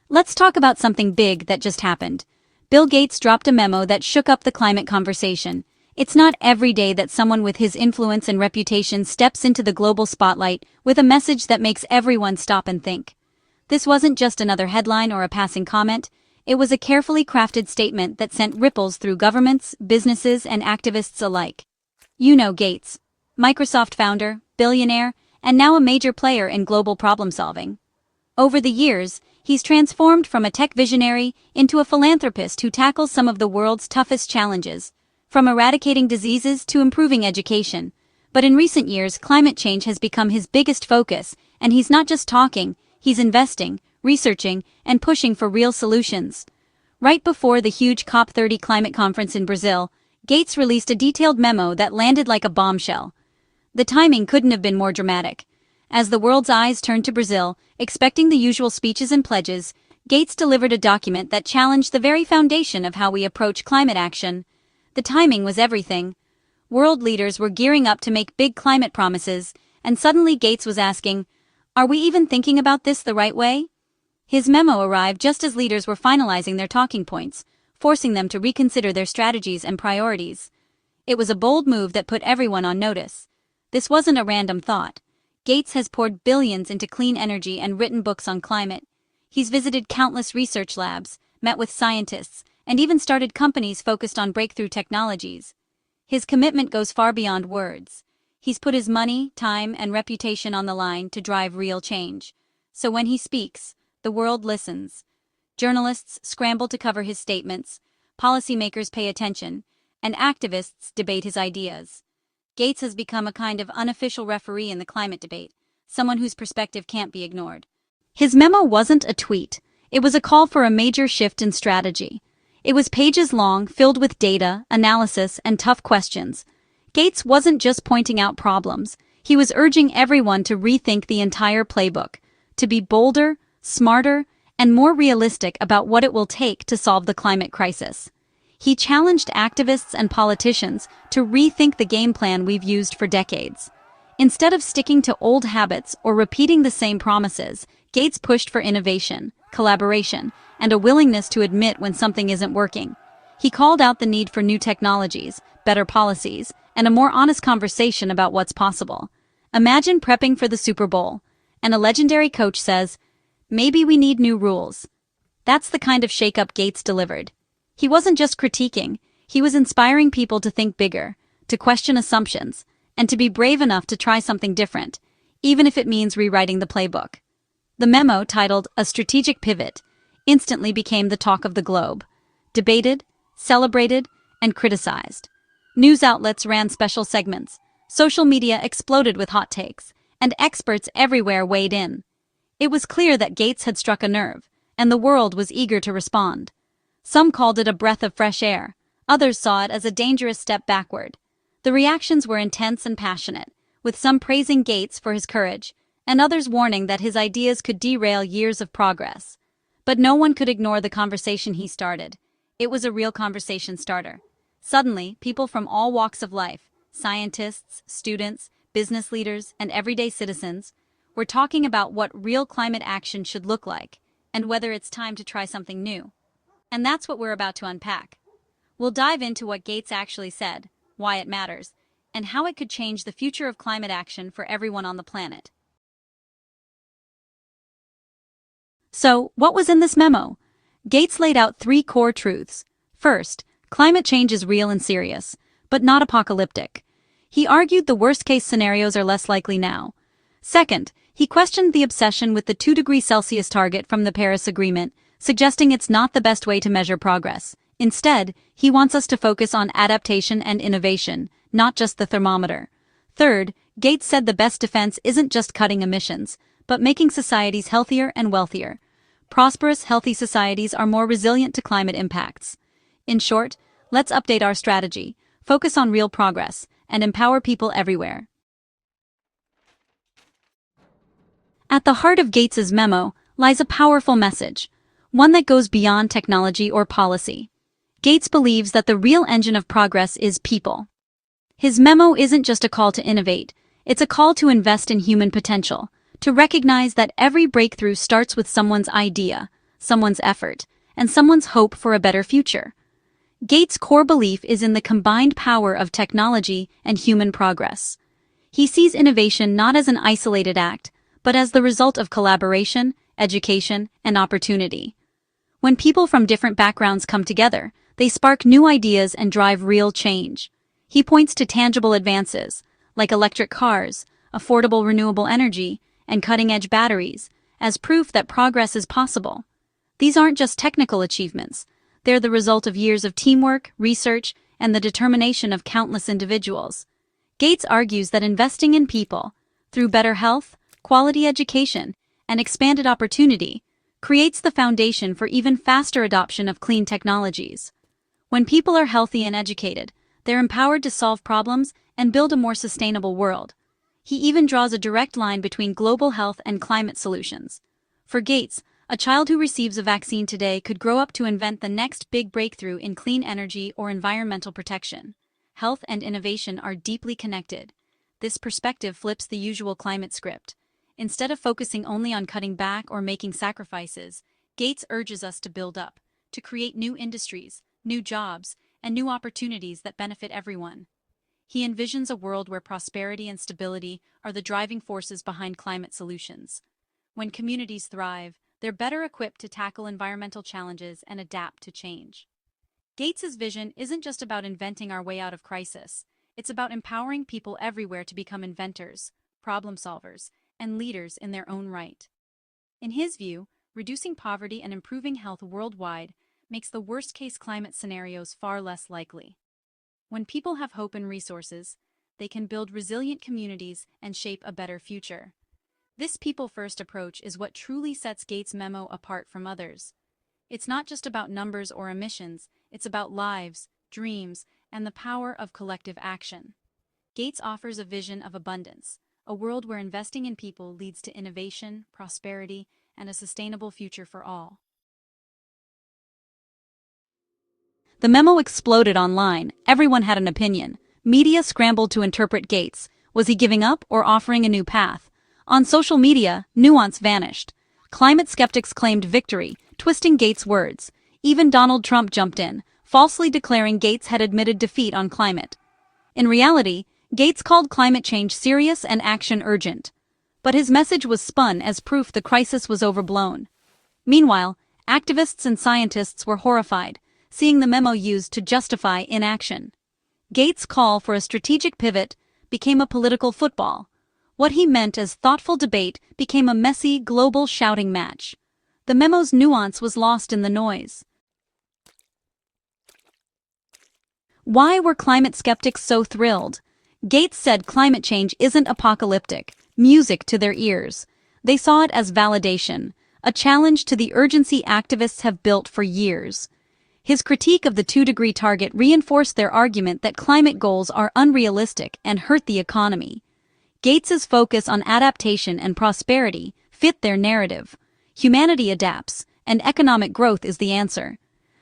Let's talk about something big that just happened. Bill Gates dropped a memo that shook up the climate conversation. It's not every day that someone with his influence and reputation steps into the global spotlight with a message that makes everyone stop and think. This wasn't just another headline or a passing comment. It was a carefully crafted statement that sent ripples through governments, businesses, and activists alike. You know Gates, Microsoft founder, billionaire, and now a major player in global problem-solving. Over the years, he's transformed from a tech visionary into a philanthropist who tackles some of the world's toughest challenges, from eradicating diseases to improving education. But in recent years, climate change has become his biggest focus, and he's not just talking, he's investing, researching, and pushing for real solutions. Right before the huge COP30 climate conference in Brazil, Gates released a detailed memo that landed like a bombshell. The timing couldn't have been more dramatic. As the world's eyes turned to Brazil, expecting the usual speeches and pledges, Gates delivered a document that challenged the very foundation of how we approach climate action. The timing was everything. World leaders were gearing up to make big climate promises, and suddenly Gates was asking, "Are we even thinking about this the right way?" His memo arrived just as leaders were finalizing their talking points, forcing them to reconsider their strategies and priorities. It was a bold move that put everyone on notice. This wasn't a random thought. Gates has poured billions into clean energy and written books on climate. He's visited countless research labs, met with scientists, and even started companies focused on breakthrough technologies. His commitment goes far beyond words. He's put his money, time, and reputation on the line to drive real change. So when he speaks, the world listens. Journalists scramble to cover his statements, policymakers pay attention, and activists debate his ideas. Gates has become a kind of unofficial referee in the climate debate, someone whose perspective can't be ignored. His memo wasn't a tweet. It was a call for a major shift in strategy. It was pages long, filled with data, analysis, and tough questions. Gates wasn't just pointing out problems. He was urging everyone to rethink the entire playbook, to be bolder, smarter, and more realistic about what it will take to solve the climate crisis. He challenged activists and politicians to rethink the game plan we've used for decades. Instead of sticking to old habits or repeating the same promises, Gates pushed for innovation, collaboration, and a willingness to admit when something isn't working. He called out the need for new technologies, better policies, and a more honest conversation about what's possible. Imagine prepping for the Super Bowl, and a legendary coach says, "Maybe we need new rules." That's the kind of shakeup Gates delivered. He wasn't just critiquing, he was inspiring people to think bigger, to question assumptions, and to be brave enough to try something different, even if it means rewriting the playbook. The memo, titled "A Strategic Pivot," instantly became the talk of the globe. Debated, celebrated, and criticized. News outlets ran special segments, social media exploded with hot takes, and experts everywhere weighed in. It was clear that Gates had struck a nerve, and the world was eager to respond. Some called it a breath of fresh air, others saw it as a dangerous step backward. The reactions were intense and passionate, with some praising Gates for his courage, and others warning that his ideas could derail years of progress. But no one could ignore the conversation he started. It was a real conversation starter. Suddenly, people from all walks of life, scientists, students, business leaders, and everyday citizens, were talking about what real climate action should look like, and whether it's time to try something new. And that's what we're about to unpack. We'll dive into what Gates actually said, why it matters, and how it could change the future of climate action for everyone on the planet. So, what was in this memo? Gates laid out 3 core truths. First, climate change is real and serious, but not apocalyptic. He argued the worst-case scenarios are less likely now. Second, he questioned the obsession with the 2 degrees Celsius target from the Paris Agreement, suggesting it's not the best way to measure progress. Instead, he wants us to focus on adaptation and innovation, not just the thermometer. Third, Gates said the best defense isn't just cutting emissions, but making societies healthier and wealthier. Prosperous, healthy societies are more resilient to climate impacts. In short, let's update our strategy, focus on real progress, and empower people everywhere. At the heart of Gates's memo lies a powerful message, one that goes beyond technology or policy. Gates believes that the real engine of progress is people. His memo isn't just a call to innovate, it's a call to invest in human potential, to recognize that every breakthrough starts with someone's idea, someone's effort, and someone's hope for a better future. Gates' core belief is in the combined power of technology and human progress. He sees innovation not as an isolated act, but as the result of collaboration, education, and opportunity. When people from different backgrounds come together, they spark new ideas and drive real change. He points to tangible advances, like electric cars, affordable renewable energy, and cutting-edge batteries, as proof that progress is possible. These aren't just technical achievements. They're the result of years of teamwork, research, and the determination of countless individuals. Gates argues that investing in people, through better health, quality education, and expanded opportunity, creates the foundation for even faster adoption of clean technologies. When people are healthy and educated, they're empowered to solve problems and build a more sustainable world. He even draws a direct line between global health and climate solutions. For Gates, a child who receives a vaccine today could grow up to invent the next big breakthrough in clean energy or environmental protection. Health and innovation are deeply connected. This perspective flips the usual climate script. Instead of focusing only on cutting back or making sacrifices, Gates urges us to build up, to create new industries, new jobs, and new opportunities that benefit everyone. He envisions a world where prosperity and stability are the driving forces behind climate solutions. When communities thrive, they're better equipped to tackle environmental challenges and adapt to change. Gates's vision isn't just about inventing our way out of crisis. It's about empowering people everywhere to become inventors, problem solvers, and leaders in their own right. In his view, reducing poverty and improving health worldwide makes the worst-case climate scenarios far less likely. When people have hope and resources, they can build resilient communities and shape a better future. This people-first approach is what truly sets Gates' memo apart from others. It's not just about numbers or emissions, it's about lives, dreams, and the power of collective action. Gates offers a vision of abundance, a world where investing in people leads to innovation, prosperity, and a sustainable future for all. The memo exploded online. Everyone had an opinion. Media scrambled to interpret Gates. Was he giving up or offering a new path? On social media, nuance vanished. Climate skeptics claimed victory, twisting Gates' words. Even Donald Trump jumped in, falsely declaring Gates had admitted defeat on climate. In reality, Gates called climate change serious and action urgent. But his message was spun as proof the crisis was overblown. Meanwhile, activists and scientists were horrified, seeing the memo used to justify inaction. Gates' call for a strategic pivot became a political football. What he meant as thoughtful debate became a messy, global shouting match. The memo's nuance was lost in the noise. Why were climate skeptics so thrilled? Gates said climate change isn't apocalyptic, music to their ears. They saw it as validation, a challenge to the urgency activists have built for years. His critique of the 2-degree target reinforced their argument that climate goals are unrealistic and hurt the economy. Gates's focus on adaptation and prosperity fit their narrative. Humanity adapts, and economic growth is the answer.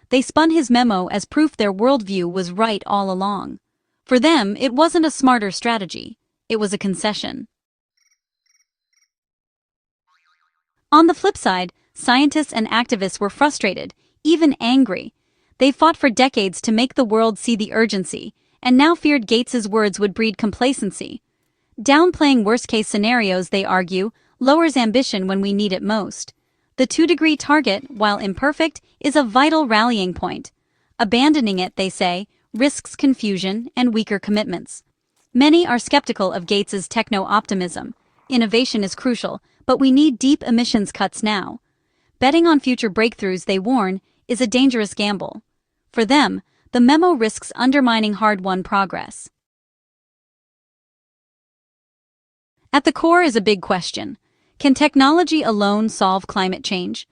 They spun his memo as proof their worldview was right all along. For them, it wasn't a smarter strategy. It was a concession. On the flip side, scientists and activists were frustrated, even angry. They fought for decades to make the world see the urgency, and now feared Gates's words would breed complacency. Downplaying worst-case scenarios, they argue, lowers ambition when we need it most. The 2-degree target, while imperfect, is a vital rallying point. Abandoning it, they say, risks confusion and weaker commitments. Many are skeptical of Gates's techno-optimism. Innovation is crucial, but we need deep emissions cuts now. Betting on future breakthroughs, they warn, is a dangerous gamble. For them, the memo risks undermining hard-won progress. At the core is a big question. Can technology alone solve climate change?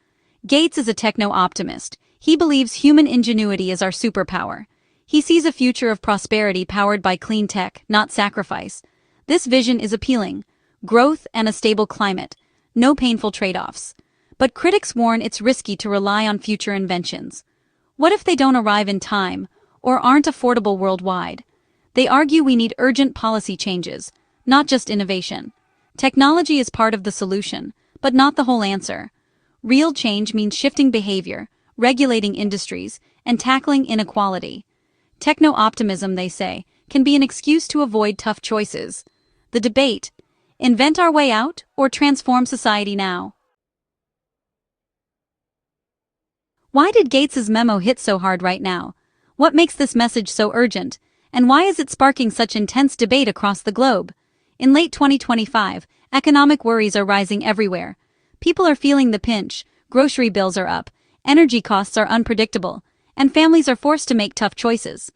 Gates is a techno-optimist. He believes human ingenuity is our superpower. He sees a future of prosperity powered by clean tech, not sacrifice. This vision is appealing. Growth and a stable climate. No painful trade-offs. But critics warn it's risky to rely on future inventions. What if they don't arrive in time, or aren't affordable worldwide? They argue we need urgent policy changes, not just innovation. Technology is part of the solution, but not the whole answer. Real change means shifting behavior, regulating industries, and tackling inequality. Techno-optimism, they say, can be an excuse to avoid tough choices. The debate: invent our way out or transform society now? Why did Gates's memo hit so hard right now? What makes this message so urgent? And why is it sparking such intense debate across the globe? In late 2025, economic worries are rising everywhere. People are feeling the pinch, grocery bills are up, energy costs are unpredictable, and families are forced to make tough choices.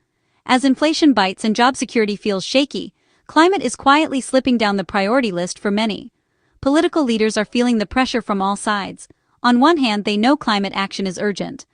As inflation bites and job security feels shaky, climate is quietly slipping down the priority list for many. Political leaders are feeling the pressure from all sides. On one hand, they know climate action is urgent.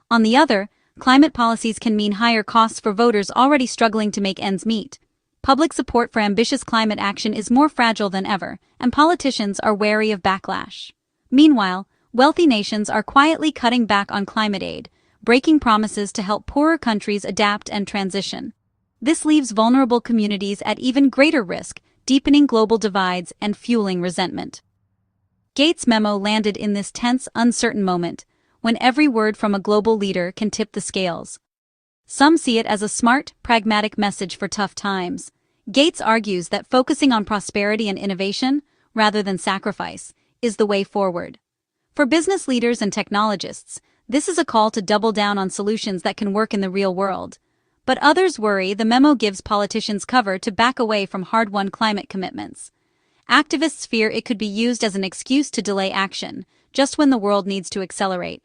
On the other, climate policies can mean higher costs for voters already struggling to make ends meet. Public support for ambitious climate action is more fragile than ever, and politicians are wary of backlash. Meanwhile, wealthy nations are quietly cutting back on climate aid, breaking promises to help poorer countries adapt and transition. This leaves vulnerable communities at even greater risk, deepening global divides and fueling resentment. Gates' memo landed in this tense, uncertain moment, when every word from a global leader can tip the scales. Some see it as a smart, pragmatic message for tough times. Gates argues that focusing on prosperity and innovation, rather than sacrifice, is the way forward. For business leaders and technologists, this is a call to double down on solutions that can work in the real world. But others worry the memo gives politicians cover to back away from hard-won climate commitments. Activists fear it could be used as an excuse to delay action, just when the world needs to accelerate.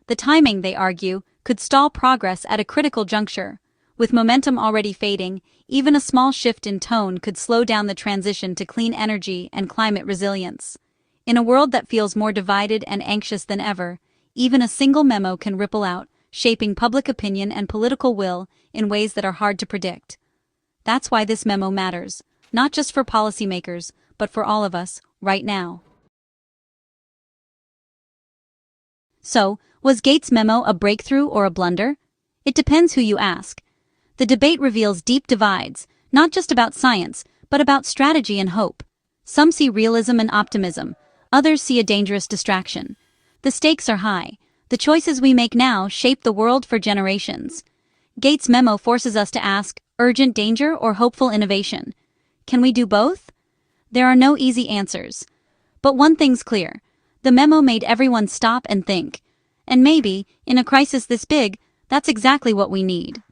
The timing, they argue, could stall progress at a critical juncture. With momentum already fading, even a small shift in tone could slow down the transition to clean energy and climate resilience. In a world that feels more divided and anxious than ever, even a single memo can ripple out, shaping public opinion and political will in ways that are hard to predict. That's why this memo matters, not just for policymakers, but for all of us, right now. So, was Gates' memo a breakthrough or a blunder? It depends who you ask. The debate reveals deep divides, not just about science, but about strategy and hope. Some see realism and optimism, others see a dangerous distraction. The stakes are high. The choices we make now shape the world for generations. Gates' memo forces us to ask, urgent danger or hopeful innovation? Can we do both? There are no easy answers. But one thing's clear. The memo made everyone stop and think. And maybe, in a crisis this big, that's exactly what we need.